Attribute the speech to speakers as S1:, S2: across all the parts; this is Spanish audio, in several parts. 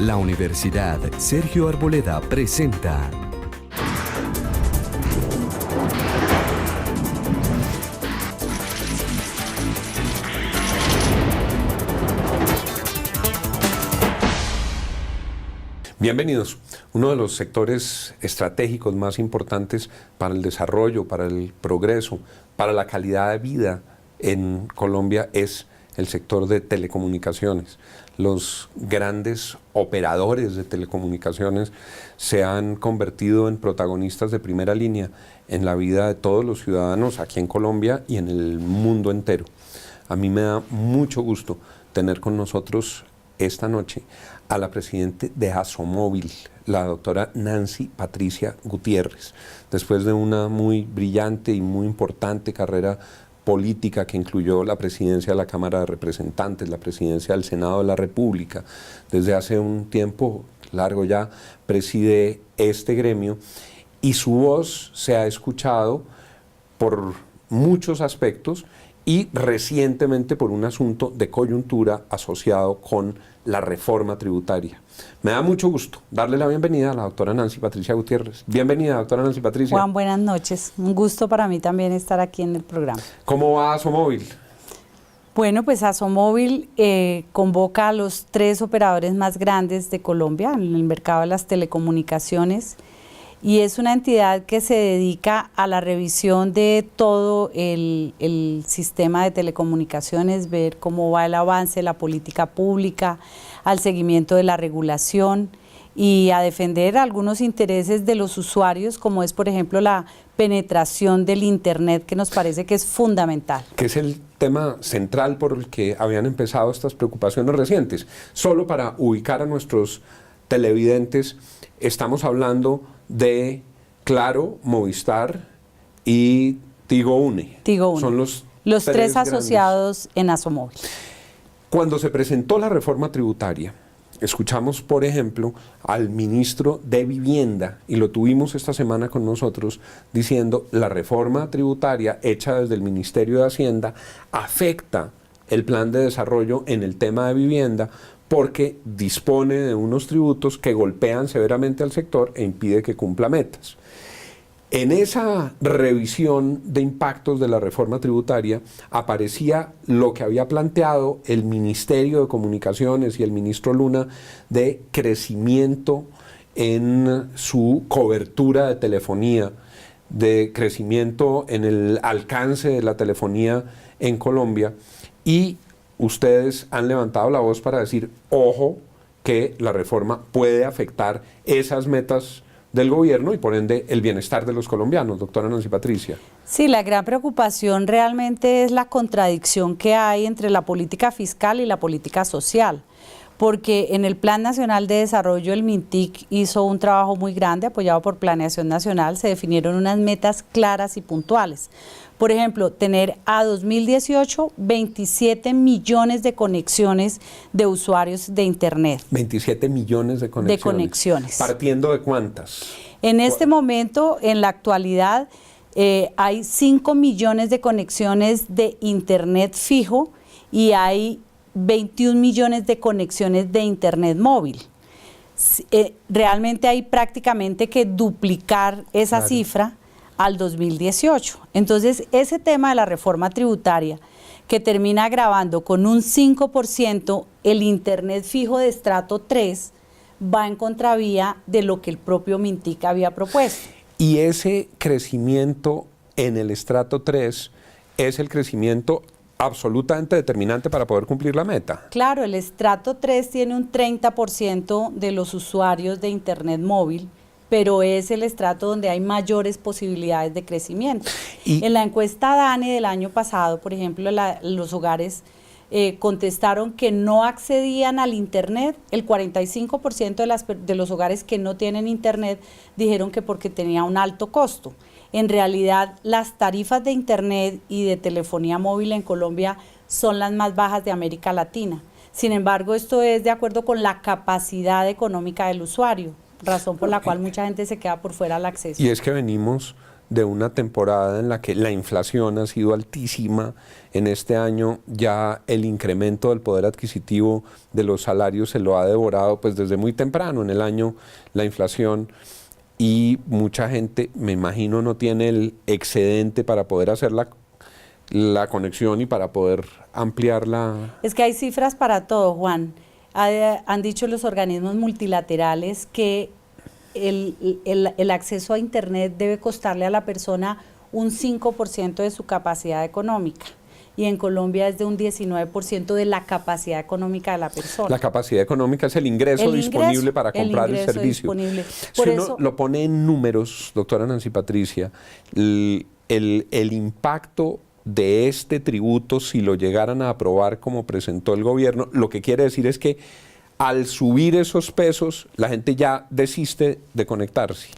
S1: La Universidad Sergio Arboleda presenta
S2: Bienvenidos. Uno de los sectores estratégicos más importantes para el desarrollo, para el progreso, para la calidad de vida en Colombia es el sector de telecomunicaciones. Los grandes operadores de telecomunicaciones se han convertido en protagonistas de primera línea en la vida de todos los ciudadanos aquí en Colombia y en el mundo entero. A mí me da mucho gusto tener con nosotros esta noche a la presidenta de Asomóvil, la doctora Nancy Patricia Gutiérrez, después de una muy brillante y muy importante carrera política que incluyó la presidencia de la Cámara de Representantes, la presidencia del Senado de la República. Desde hace un tiempo largo ya preside este gremio y su voz se ha escuchado por muchos aspectos y recientemente por un asunto de coyuntura asociado con la reforma tributaria. Me da mucho gusto darle la bienvenida a la doctora Nancy Patricia Gutiérrez. Bienvenida, doctora Nancy Patricia.
S3: Juan, buenas noches. Un gusto para mí también estar aquí en el programa.
S2: ¿Cómo va Asomóvil?
S3: Bueno, pues Asomóvil convoca a los 3 operadores más grandes de Colombia en el mercado de las telecomunicaciones y es una entidad que se dedica a la revisión de todo el sistema de telecomunicaciones, ver cómo va el avance de la política pública, al seguimiento de la regulación y a defender algunos intereses de los usuarios, como es, por ejemplo, la penetración del Internet, que nos parece que es fundamental.
S2: Que es el tema central por el que habían empezado estas preocupaciones recientes. Solo para ubicar a nuestros televidentes, estamos hablando de Claro, Movistar y Tigo Une.
S3: Tigo Une.
S2: Son los
S3: 3 asociados
S2: grandes
S3: en Asomóvil.
S2: Cuando se presentó la reforma tributaria, escuchamos, por ejemplo, al ministro de Vivienda, y lo tuvimos esta semana con nosotros, diciendo la reforma tributaria hecha desde el Ministerio de Hacienda afecta el plan de desarrollo en el tema de vivienda porque dispone de unos tributos que golpean severamente al sector e impide que cumpla metas. En esa revisión de impactos de la reforma tributaria aparecía lo que había planteado el Ministerio de Comunicaciones y el ministro Luna de crecimiento en su cobertura de telefonía, de crecimiento en el alcance de la telefonía en Colombia, y ustedes han levantado la voz para decir, ojo, que la reforma puede afectar esas metas del gobierno y por ende el bienestar de los colombianos, doctora Nancy Patricia.
S3: Sí, la gran preocupación realmente es la contradicción que hay entre la política fiscal y la política social, porque en el Plan Nacional de Desarrollo el MINTIC hizo un trabajo muy grande, apoyado por Planeación Nacional, se definieron unas metas claras y puntuales. Por ejemplo, tener a 2018 27 millones de conexiones de usuarios de Internet.
S2: 27 millones de conexiones. ¿Partiendo de cuántas?
S3: En este momento, en la actualidad, hay 5 millones de conexiones de Internet fijo y hay 21 millones de conexiones de Internet móvil. Realmente hay prácticamente que duplicar esa cifra al 2018. Entonces, ese tema de la reforma tributaria, que termina agravando con un 5% el Internet fijo de estrato 3, va en contravía de lo que el propio MINTIC había propuesto.
S2: Y ese crecimiento en el estrato 3 es el crecimiento absolutamente determinante para poder cumplir la meta.
S3: Claro, el estrato 3 tiene un 30% de los usuarios de Internet móvil, pero es el estrato donde hay mayores posibilidades de crecimiento. En la encuesta DANE del año pasado, por ejemplo, los hogares contestaron que no accedían al Internet. El 45% de los hogares que no tienen Internet dijeron que porque tenía un alto costo. En realidad, las tarifas de Internet y de telefonía móvil en Colombia son las más bajas de América Latina. Sin embargo, esto es de acuerdo con la capacidad económica del usuario, razón por la cual mucha gente se queda por fuera del acceso.
S2: Y es que venimos de una temporada en la que la inflación ha sido altísima. En este año ya el incremento del poder adquisitivo de los salarios se lo ha devorado pues desde muy temprano en el año la inflación, y mucha gente, me imagino, no tiene el excedente para poder hacer la conexión y para poder ampliarla.
S3: Es que hay cifras para todo, Juan. Han dicho los organismos multilaterales que el acceso a Internet debe costarle a la persona un 5% de su capacidad económica, y en Colombia es de un 19% de la capacidad económica de la persona.
S2: La capacidad económica es el ingreso disponible para comprar el servicio. Si uno lo pone en números, doctora Nancy Patricia, el impacto de este tributo, si lo llegaran a aprobar como presentó el gobierno, lo que quiere decir es que al subir esos pesos, la gente ya desiste de conectarse.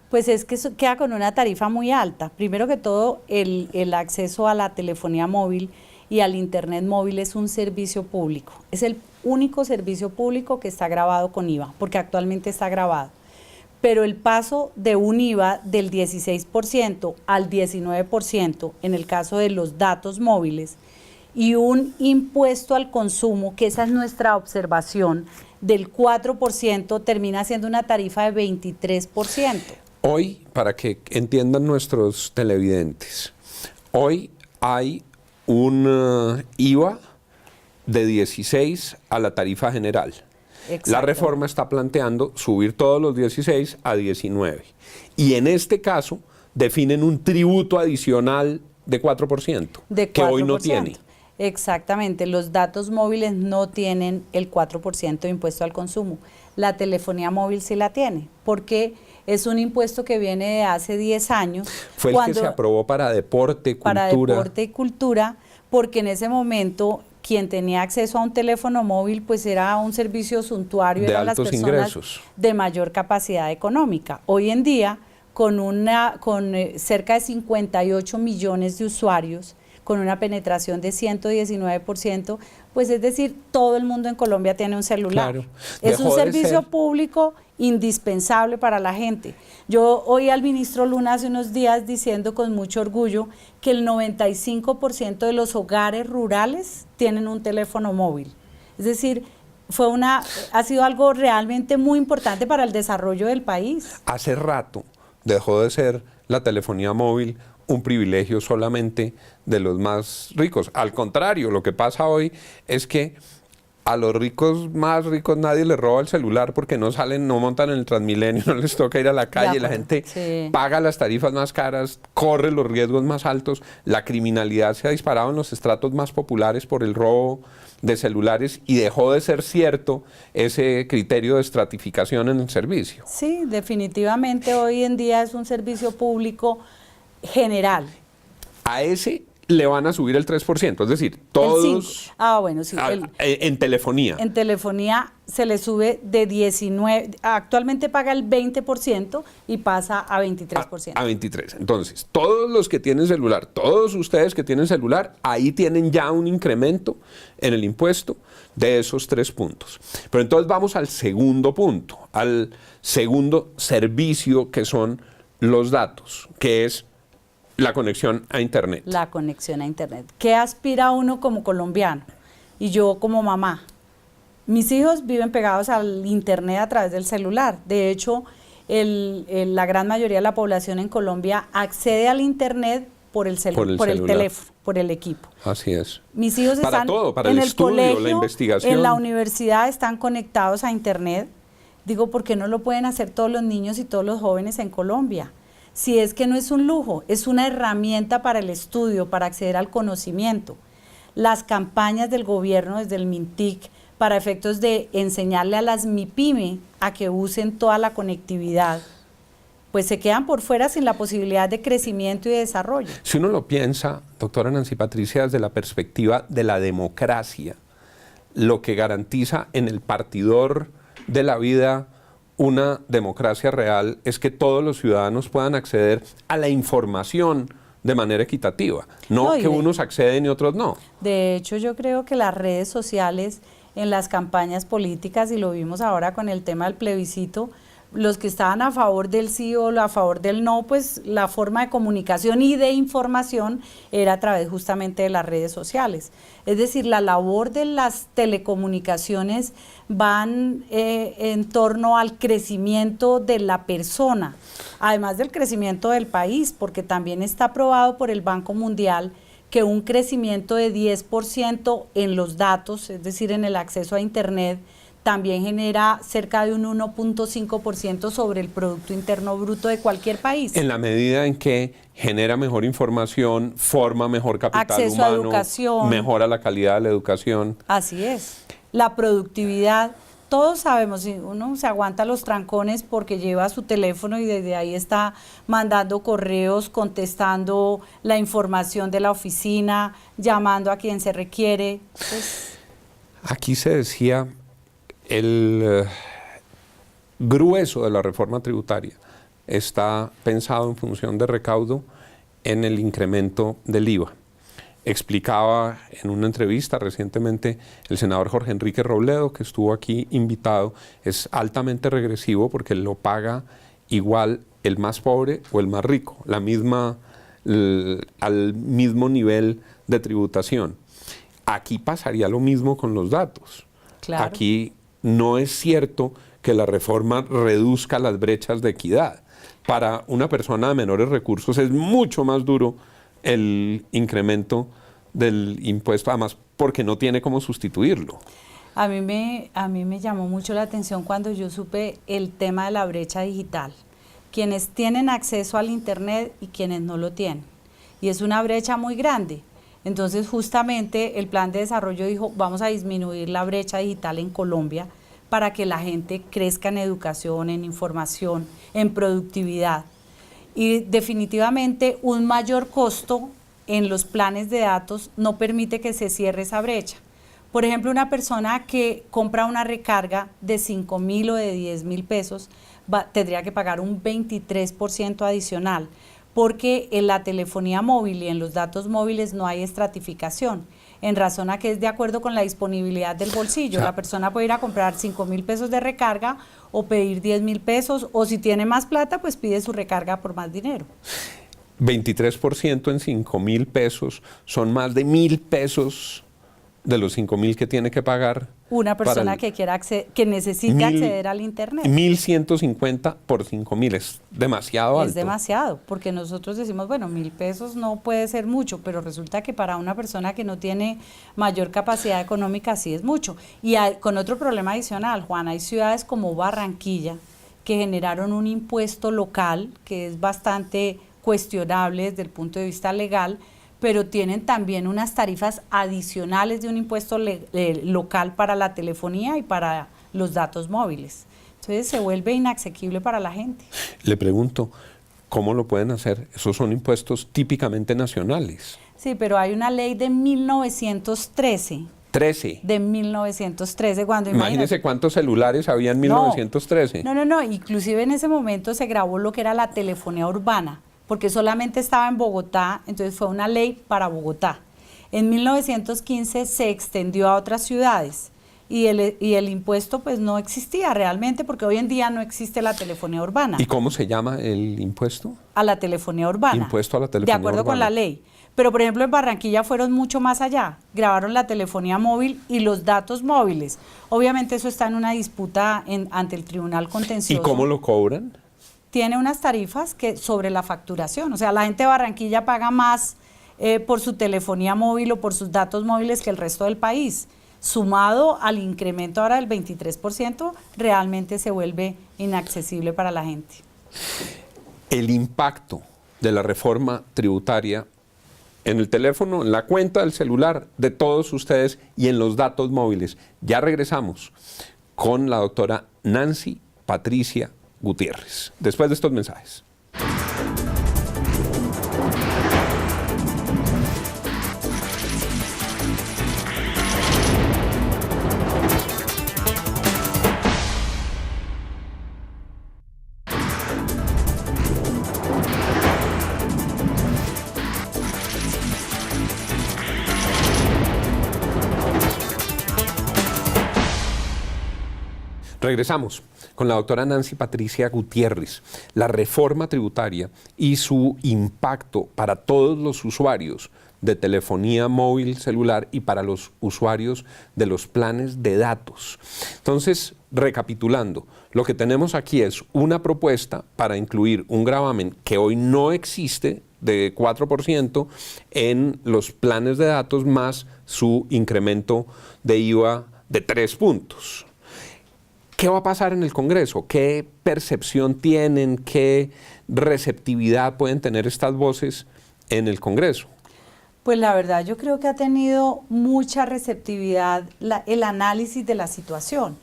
S3: Pues es que eso queda con una tarifa muy alta. Primero que todo, el acceso a la telefonía móvil y al Internet móvil es un servicio público. Es el único servicio público que está grabado con IVA, porque actualmente está grabado. Pero el paso de un IVA del 16% al 19% en el caso de los datos móviles, y un impuesto al consumo, que esa es nuestra observación, del 4%, termina siendo una tarifa de 23%.
S2: Hoy, para que entiendan nuestros televidentes, hoy hay un IVA de 16 a la tarifa general. Exacto. La reforma está planteando subir todos los 16 a 19. Y en este caso definen un tributo adicional de 4%, que hoy no tiene.
S3: Exactamente, los datos móviles no tienen el 4% de impuesto al consumo. La telefonía móvil sí la tiene, porque es un impuesto que viene de hace 10 años.
S2: Fue el que se aprobó para deporte, cultura.
S3: Para deporte y cultura, porque en ese momento quien tenía acceso a un teléfono móvil pues era un servicio suntuario,
S2: de
S3: eran
S2: altos
S3: las personas
S2: ingresos,
S3: de mayor capacidad económica. Hoy en día, con cerca de 58 millones de usuarios, con una penetración de 119%, pues es decir, todo el mundo en Colombia tiene un celular.
S2: Claro.
S3: Es un servicio público indispensable para la gente. Yo oí al ministro Luna hace unos días diciendo con mucho orgullo que el 95% de los hogares rurales tienen un teléfono móvil. Es decir, ha sido algo realmente muy importante para el desarrollo del país.
S2: Hace rato dejó de ser la telefonía móvil un privilegio solamente de los más ricos. Al contrario, lo que pasa hoy es que a los ricos más ricos nadie les roba el celular porque no salen, no montan en el Transmilenio, no les toca ir a la calle, la gente paga las tarifas más caras, corre los riesgos más altos, la criminalidad se ha disparado en los estratos más populares por el robo de celulares, y dejó de ser cierto ese criterio de estratificación en el servicio.
S3: Sí, definitivamente hoy en día es un servicio público general.
S2: A ese le van a subir el 3%, es decir, todos...
S3: Bueno, sí.
S2: En telefonía.
S3: En telefonía se le sube de 19, actualmente paga el 20% y pasa a 23%.
S2: A 23. Entonces, todos los que tienen celular, todos ustedes que tienen celular, ahí tienen ya un incremento en el impuesto de esos 3 puntos. Pero entonces vamos al segundo punto, al segundo servicio, que son los datos, que es la conexión a Internet.
S3: La conexión a Internet. ¿Qué aspira uno como colombiano? Y yo como mamá. Mis hijos viven pegados al Internet a través del celular. De hecho, la gran mayoría de la población en Colombia accede al Internet por el teléfono, por el equipo.
S2: Así es.
S3: Mis hijos están
S2: para
S3: en
S2: el estudio,
S3: colegio,
S2: la investigación.
S3: En la universidad están conectados a Internet. Digo, ¿por qué no lo pueden hacer todos los niños y todos los jóvenes en Colombia? Si es que no es un lujo, es una herramienta para el estudio, para acceder al conocimiento. Las campañas del gobierno desde el MINTIC para efectos de enseñarle a las MIPYME a que usen toda la conectividad, pues se quedan por fuera sin la posibilidad de crecimiento y de desarrollo.
S2: Si uno lo piensa, doctora Nancy Patricia, desde la perspectiva de la democracia, lo que garantiza en el partidor de la vida una democracia real es que todos los ciudadanos puedan acceder a la información de manera equitativa, no que unos acceden y otros no.
S3: De hecho, yo creo que las redes sociales en las campañas políticas, y lo vimos ahora con el tema del plebiscito, los que estaban a favor del sí o a favor del no, pues la forma de comunicación y de información era a través justamente de las redes sociales. Es decir, la labor de las telecomunicaciones van en torno al crecimiento de la persona, además del crecimiento del país, porque también está aprobado por el Banco Mundial que un crecimiento de 10% en los datos, es decir, en el acceso a Internet, también genera cerca de un 1.5% sobre el Producto Interno Bruto de cualquier país.
S2: En la medida en que genera mejor información, forma mejor capital
S3: acceso
S2: humano,
S3: a educación,
S2: mejora la calidad de la educación.
S3: Así es. La productividad, todos sabemos, uno se aguanta los trancones porque lleva su teléfono y desde ahí está mandando correos, contestando la información de la oficina, llamando a quien se requiere. Pues,
S2: aquí se decía el grueso de la reforma tributaria está pensado en función de recaudo en el incremento del IVA. Explicaba en una entrevista recientemente el senador Jorge Enrique Robledo, que estuvo aquí invitado, es altamente regresivo porque lo paga igual el más pobre o el más rico, al mismo nivel de tributación. Aquí pasaría lo mismo con los datos.
S3: claro.
S2: Aquí no es cierto que la reforma reduzca las brechas de equidad. Para una persona de menores recursos es mucho más duro el incremento del impuesto, además porque no tiene cómo sustituirlo.
S3: A mí me llamó mucho la atención cuando yo supe el tema de la brecha digital. Quienes tienen acceso al Internet y quienes no lo tienen. Y es una brecha muy grande. Entonces, justamente el plan de desarrollo dijo, vamos a disminuir la brecha digital en Colombia para que la gente crezca en educación, en información, en productividad. Y definitivamente un mayor costo en los planes de datos no permite que se cierre esa brecha. Por ejemplo, una persona que compra una recarga de 5.000 o de 10.000 pesos tendría que pagar un 23% adicional, porque en la telefonía móvil y en los datos móviles no hay estratificación, en razón a que es de acuerdo con la disponibilidad del bolsillo. La persona puede ir a comprar 5.000 pesos de recarga o pedir 10.000 pesos, o si tiene más plata, pues pide su recarga por más dinero.
S2: 23% en 5.000 pesos son más de 1.000 pesos de los 5.000 que tiene que pagar.
S3: Una persona que quiera que necesite acceder al Internet.
S2: 1.150 por 5.000 es demasiado alto.
S3: Es demasiado, porque nosotros decimos, bueno, 1.000 pesos no puede ser mucho, pero resulta que para una persona que no tiene mayor capacidad económica sí es mucho. Y con otro problema adicional, Juan, hay ciudades como Barranquilla que generaron un impuesto local que es bastante cuestionable desde el punto de vista legal, pero tienen también unas tarifas adicionales de un impuesto local para la telefonía y para los datos móviles. Entonces se vuelve inasequible para la gente.
S2: Le pregunto, ¿cómo lo pueden hacer? Esos son impuestos típicamente nacionales.
S3: Sí, pero hay una ley de 1913. De 1913, cuando
S2: imagínese cuántos celulares había en 1913.
S3: No, inclusive en ese momento se grabó lo que era la telefonía urbana, porque solamente estaba en Bogotá, entonces fue una ley para Bogotá. En 1915 se extendió a otras ciudades y el impuesto pues no existía realmente, porque hoy en día no existe la telefonía urbana.
S2: ¿Y cómo se llama el impuesto?
S3: A la telefonía urbana.
S2: Impuesto a la telefonía
S3: urbana. De acuerdo con la ley. Pero, por ejemplo, en Barranquilla fueron mucho más allá. Grabaron la telefonía móvil y los datos móviles. Obviamente eso está en una disputa ante el Tribunal Contencioso.
S2: ¿Y cómo lo cobran?
S3: Tiene unas tarifas que sobre la facturación. O sea, la gente de Barranquilla paga más por su telefonía móvil o por sus datos móviles que el resto del país. Sumado al incremento ahora del 23%, realmente se vuelve inaccesible para la gente.
S2: El impacto de la reforma tributaria en el teléfono, en la cuenta del celular de todos ustedes y en los datos móviles. Ya regresamos con la doctora Nancy Patricia Gutiérrez, después de estos mensajes. Regresamos con la doctora Nancy Patricia Gutiérrez. La reforma tributaria y su impacto para todos los usuarios de telefonía móvil celular y para los usuarios de los planes de datos. Entonces, recapitulando, lo que tenemos aquí es una propuesta para incluir un gravamen que hoy no existe de 4% en los planes de datos más su incremento de IVA de 3 puntos. ¿Qué va a pasar en el Congreso? ¿Qué percepción tienen? ¿Qué receptividad pueden tener estas voces en el Congreso?
S3: Pues la verdad yo creo que ha tenido mucha receptividad el análisis de la situación,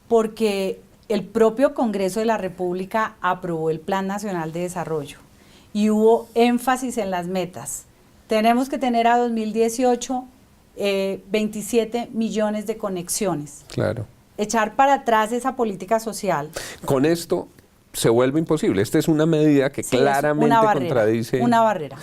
S3: porque el propio Congreso de la República aprobó el Plan Nacional de Desarrollo y hubo énfasis en las metas. Tenemos que tener a 2018 27 millones de conexiones.
S2: Claro.
S3: Echar para atrás esa política social.
S2: Con esto se vuelve imposible. Esta es una medida que sí, claramente contradice.
S3: Una barrera.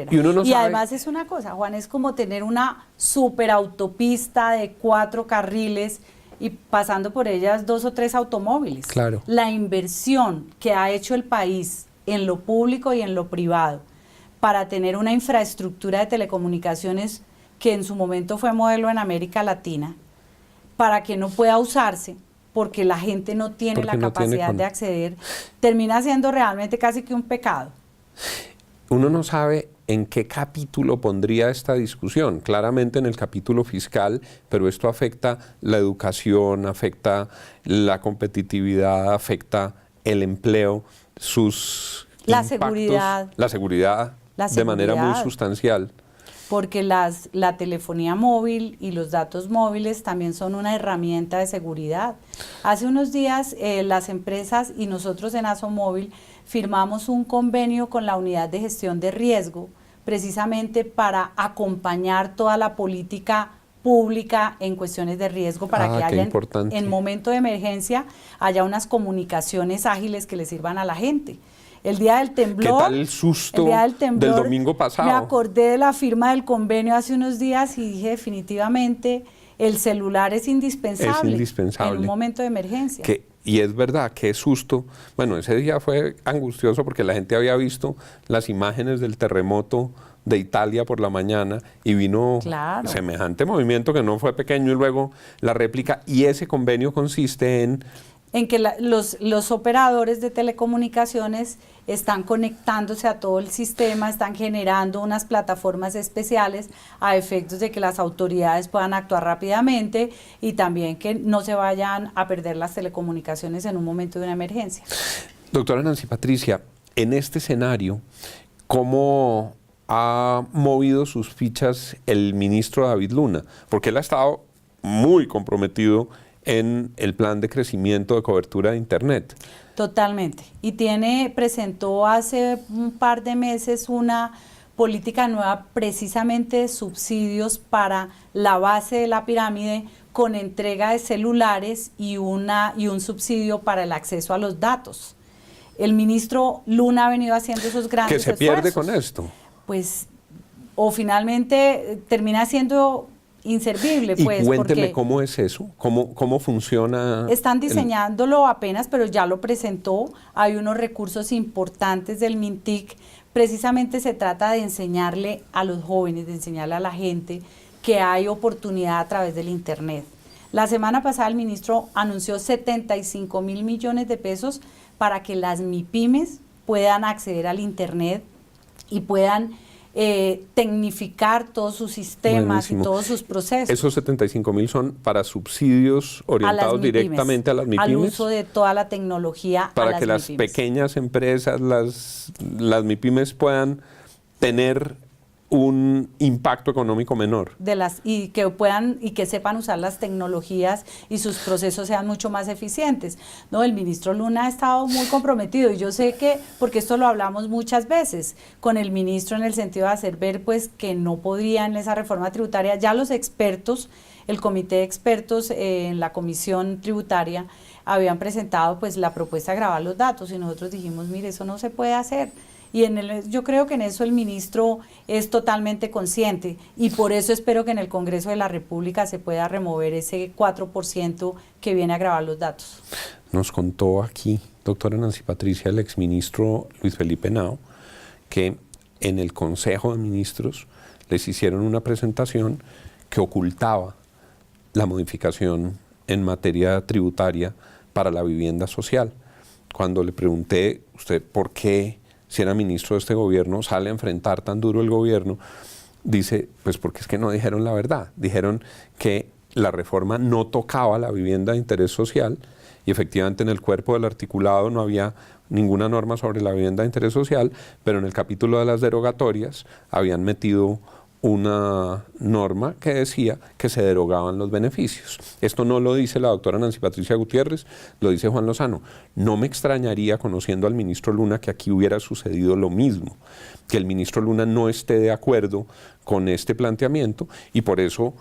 S2: Y uno no sabe.
S3: Además es una cosa, Juan, es como tener una superautopista de 4 carriles y pasando por ellas 2 o 3 automóviles.
S2: Claro.
S3: La inversión que ha hecho el país en lo público y en lo privado para tener una infraestructura de telecomunicaciones que en su momento fue modelo en América Latina, para que no pueda usarse, porque la gente no tiene la capacidad de acceder, termina siendo realmente casi que un pecado.
S2: Uno no sabe en qué capítulo pondría esta discusión, claramente en el capítulo fiscal, pero esto afecta la educación, afecta la competitividad, afecta el empleo, sus impactos, la seguridad de manera muy sustancial.
S3: Porque la telefonía móvil y los datos móviles también son una herramienta de seguridad. Hace unos días las empresas y nosotros en Asomóvil firmamos un convenio con la Unidad de Gestión de Riesgo, precisamente para acompañar toda la política pública en cuestiones de riesgo, para que haya en momento de emergencia haya unas comunicaciones ágiles que le sirvan a la gente. El día del temblor,
S2: ¿qué tal el susto del domingo pasado?
S3: Me acordé de la firma del convenio hace unos días y dije definitivamente el celular es indispensable en un momento de emergencia.
S2: Y es verdad, qué susto. Bueno, ese día fue angustioso porque la gente había visto las imágenes del terremoto de Italia por la mañana y vino semejante movimiento que no fue pequeño y luego la réplica, y ese convenio consiste en
S3: que los operadores de telecomunicaciones están conectándose a todo el sistema, están generando unas plataformas especiales a efectos de que las autoridades puedan actuar rápidamente y también que no se vayan a perder las telecomunicaciones en un momento de una emergencia.
S2: Doctora Nancy Patricia, en este escenario, ¿cómo ha movido sus fichas el ministro David Luna? Porque él ha estado muy comprometido en el plan de crecimiento de cobertura de Internet.
S3: Totalmente. Y presentó hace un par de meses una política nueva precisamente de subsidios para la base de la pirámide, con entrega de celulares y un subsidio para el acceso a los datos. El ministro Luna ha venido haciendo esos grandes esfuerzos.
S2: ¿Qué se pierde con esto?
S3: Pues, o finalmente termina siendo inservible, pues.
S2: Y cuénteme cómo es eso, cómo funciona.
S3: Están diseñándolo apenas, pero ya lo presentó. Hay unos recursos importantes del MINTIC. Precisamente se trata de enseñarle a los jóvenes, de enseñarle a la gente que hay oportunidad a través del Internet. La semana pasada el ministro anunció 75.000 millones de pesos para que las MIPYMES puedan acceder al Internet y puedan tecnificar todos sus sistemas y todos sus procesos.
S2: Esos 75.000 son para subsidios orientados directamente a las MIPYMES.
S3: Al uso de toda la tecnología
S2: para que las pequeñas empresas, las MIPYMES puedan tener un impacto económico menor.
S3: Y que sepan usar las tecnologías y sus procesos sean mucho más eficientes. No, el ministro Luna ha estado muy comprometido y yo sé que, porque esto lo hablamos muchas veces con el ministro en el sentido de hacer ver pues que no podrían esa reforma tributaria. Ya los expertos, el comité de expertos en la comisión tributaria habían presentado pues la propuesta de gravar los datos y nosotros dijimos, mire, eso no se puede hacer. Y yo creo que en eso el ministro es totalmente consciente y por eso espero que en el Congreso de la República se pueda remover ese 4% que viene a agravar los datos.
S2: Nos contó aquí, doctora Nancy Patricia, el exministro Luis Felipe Henao, que en el Consejo de Ministros les hicieron una presentación que ocultaba la modificación en materia tributaria para la vivienda social. Cuando le pregunté, usted, ¿por qué, si era ministro de este gobierno, sale a enfrentar tan duro el gobierno? Dice, pues porque es que no dijeron la verdad. Dijeron que la reforma no tocaba la vivienda de interés social y efectivamente en el cuerpo del articulado no había ninguna norma sobre la vivienda de interés social, pero en el capítulo de las derogatorias habían metido una norma que decía que se derogaban los beneficios. Esto no lo dice la doctora Nancy Patricia Gutiérrez, lo dice Juan Lozano. No me extrañaría, conociendo al ministro Luna, que aquí hubiera sucedido lo mismo, que el ministro Luna no esté de acuerdo con este planteamiento y por eso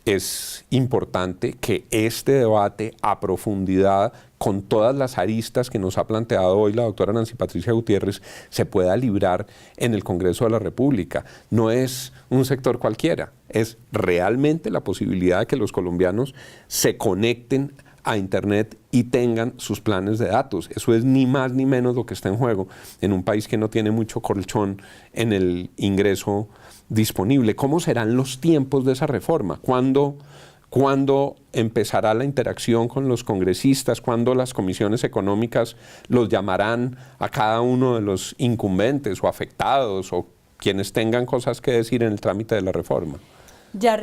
S2: es importante que este debate a profundidad, con todas las aristas que nos ha planteado hoy la doctora Nancy Patricia Gutiérrez, se pueda librar en el Congreso de la República. No es un sector cualquiera, es realmente la posibilidad de que los colombianos se conecten a Internet y tengan sus planes de datos. Eso es ni más ni menos lo que está en juego en un país que no tiene mucho colchón en el ingreso disponible. ¿Cómo serán los tiempos de esa reforma? ¿Cuándo empezará la interacción con los congresistas? ¿Cuándo las comisiones económicas los llamarán a cada uno de los incumbentes o afectados o quienes tengan cosas que decir en el trámite de la reforma?
S3: Ya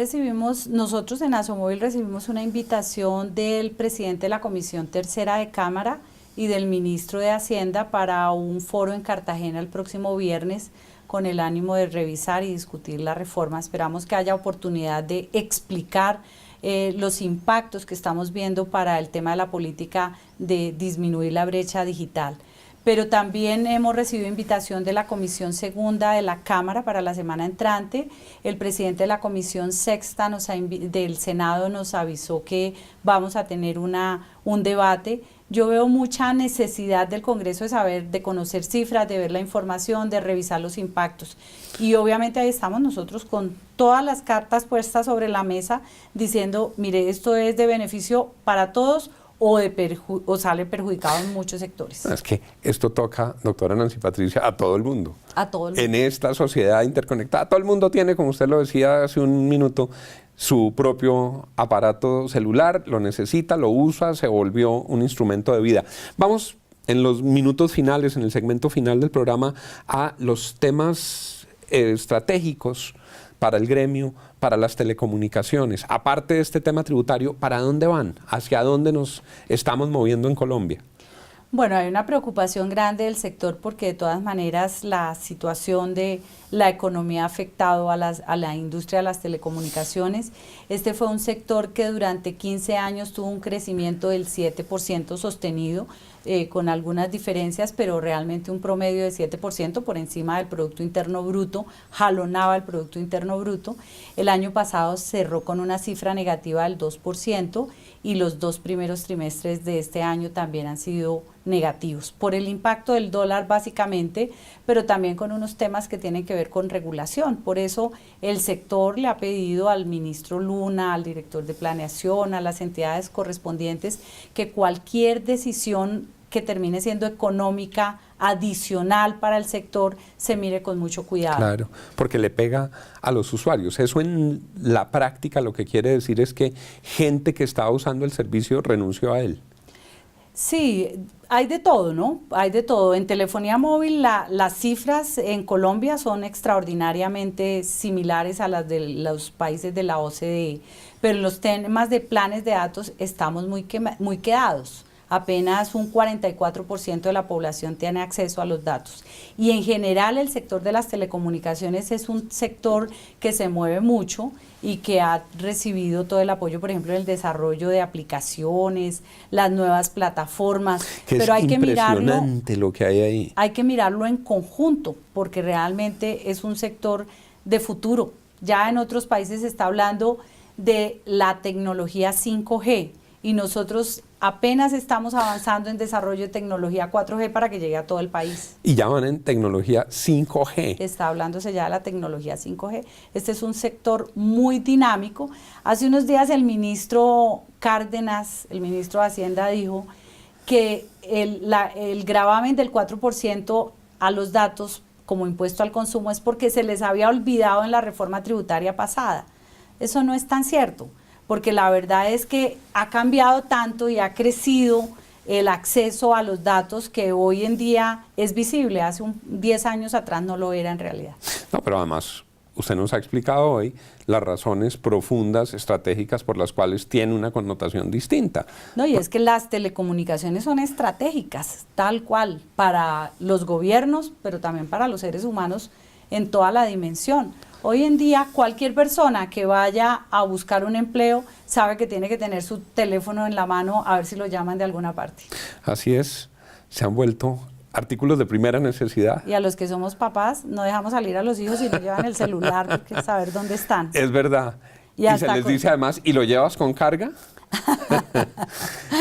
S3: nosotros en Asomóvil recibimos una invitación del presidente de la Comisión Tercera de Cámara y del ministro de Hacienda para un foro en Cartagena el próximo viernes con el ánimo de revisar y discutir la reforma. Esperamos que haya oportunidad de explicar los impactos que estamos viendo para el tema de la política de disminuir la brecha digital. Pero también hemos recibido invitación de la Comisión Segunda de la Cámara para la semana entrante. El presidente de la Comisión Sexta del Senado nos avisó que vamos a tener un debate. Yo veo mucha necesidad del Congreso de conocer cifras, de ver la información, de revisar los impactos. Y obviamente ahí estamos nosotros con todas las cartas puestas sobre la mesa diciendo, mire, esto es de beneficio para todos o sale perjudicado en muchos sectores.
S2: Es que esto toca, doctora Nancy Patricia, a todo el mundo.
S3: A todo el mundo.
S2: En esta sociedad interconectada, todo el mundo tiene, como usted lo decía hace un minuto, su propio aparato celular, lo necesita, lo usa, se volvió un instrumento de vida. Vamos en los minutos finales, en el segmento final del programa, a los temas estratégicos para el gremio, para las telecomunicaciones. Aparte de este tema tributario, ¿para dónde van? ¿Hacia dónde nos estamos moviendo en Colombia?
S3: Bueno, hay una preocupación grande del sector porque de todas maneras la situación de la economía ha afectado a la industria de las telecomunicaciones. Este fue un sector que durante 15 años tuvo un crecimiento del 7% sostenido, con algunas diferencias, pero realmente un promedio de 7% por encima del Producto Interno Bruto, jalonaba el Producto Interno Bruto. El año pasado cerró con una cifra negativa del 2% y los 2 primeros trimestres de este año también han sido negativos, por el impacto del dólar básicamente, pero también con unos temas que tienen que ver con regulación. Por eso el sector le ha pedido al ministro Luna, al director de planeación, a las entidades correspondientes, que cualquier decisión que termine siendo económica, adicional para el sector, se mire con mucho cuidado.
S2: Claro, porque le pega a los usuarios. Eso en la práctica lo que quiere decir es que gente que estaba usando el servicio renunció a él.
S3: Sí, hay de todo, ¿no? Hay de todo. En telefonía móvil las cifras en Colombia son extraordinariamente similares a las de los países de la OCDE, pero en los temas de planes de datos estamos muy quedados. Apenas un 44% de la población tiene acceso a los datos. Y en general el sector de las telecomunicaciones es un sector que se mueve mucho y que ha recibido todo el apoyo, por ejemplo, en el desarrollo de aplicaciones, las nuevas plataformas.
S2: Pero hay que mirarlo. Es impresionante lo que hay ahí.
S3: Hay que mirarlo en conjunto, porque realmente es un sector de futuro. Ya en otros países se está hablando de la tecnología 5G. y nosotros apenas estamos avanzando en desarrollo de tecnología 4G para que llegue a todo el país.
S2: Y ya van en tecnología 5G.
S3: Está hablándose ya de la tecnología 5G. Este es un sector muy dinámico. Hace unos días el ministro Cárdenas, el ministro de Hacienda, dijo que el gravamen del 4% a los datos como impuesto al consumo es porque se les había olvidado en la reforma tributaria pasada. Eso no es tan cierto, porque la verdad es que ha cambiado tanto y ha crecido el acceso a los datos que hoy en día es visible. Hace 10 años atrás no lo era en realidad.
S2: No, pero además usted nos ha explicado hoy las razones profundas, estratégicas por las cuales tiene una connotación distinta.
S3: No, y es que las telecomunicaciones son estratégicas, tal cual, para los gobiernos, pero también para los seres humanos en toda la dimensión. Hoy en día cualquier persona que vaya a buscar un empleo sabe que tiene que tener su teléfono en la mano a ver si lo llaman de alguna parte.
S2: Así es, se han vuelto artículos de primera necesidad.
S3: Y a los que somos papás no dejamos salir a los hijos y no llevan el celular porque saber dónde están.
S2: Es verdad. Y se les dice además, ¿y lo llevas con carga?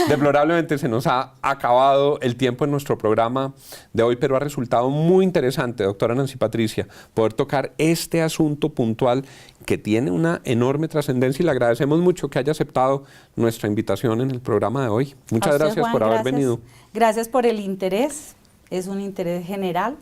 S2: Deplorablemente se nos ha acabado el tiempo en nuestro programa de hoy, pero ha resultado muy interesante, doctora Nancy Patricia, poder tocar este asunto puntual que tiene una enorme trascendencia y le agradecemos mucho que haya aceptado nuestra invitación en el programa de hoy. Muchas gracias, Juan, por haber venido.
S3: Gracias por el interés, es un interés general.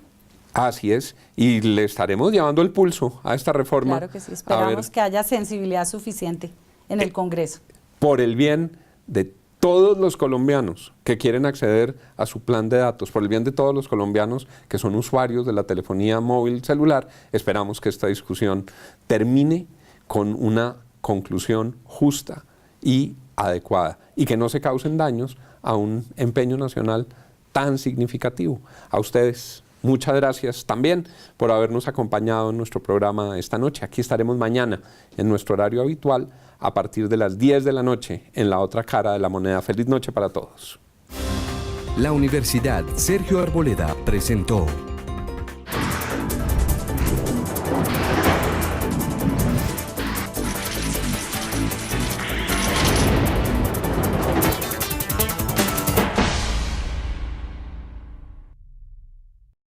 S2: Así es, y le estaremos llevando el pulso a esta reforma.
S3: Claro que sí, esperamos que haya sensibilidad suficiente en el Congreso.
S2: Por el bien de todos los colombianos que quieren acceder a su plan de datos, por el bien de todos los colombianos que son usuarios de la telefonía móvil celular, esperamos que esta discusión termine con una conclusión justa y adecuada y que no se causen daños a un empeño nacional tan significativo. A ustedes, muchas gracias también por habernos acompañado en nuestro programa esta noche. Aquí estaremos mañana en nuestro horario habitual a partir de las 10 de la noche en la otra cara de la moneda. Feliz noche para todos.
S1: La Universidad Sergio Arboleda presentó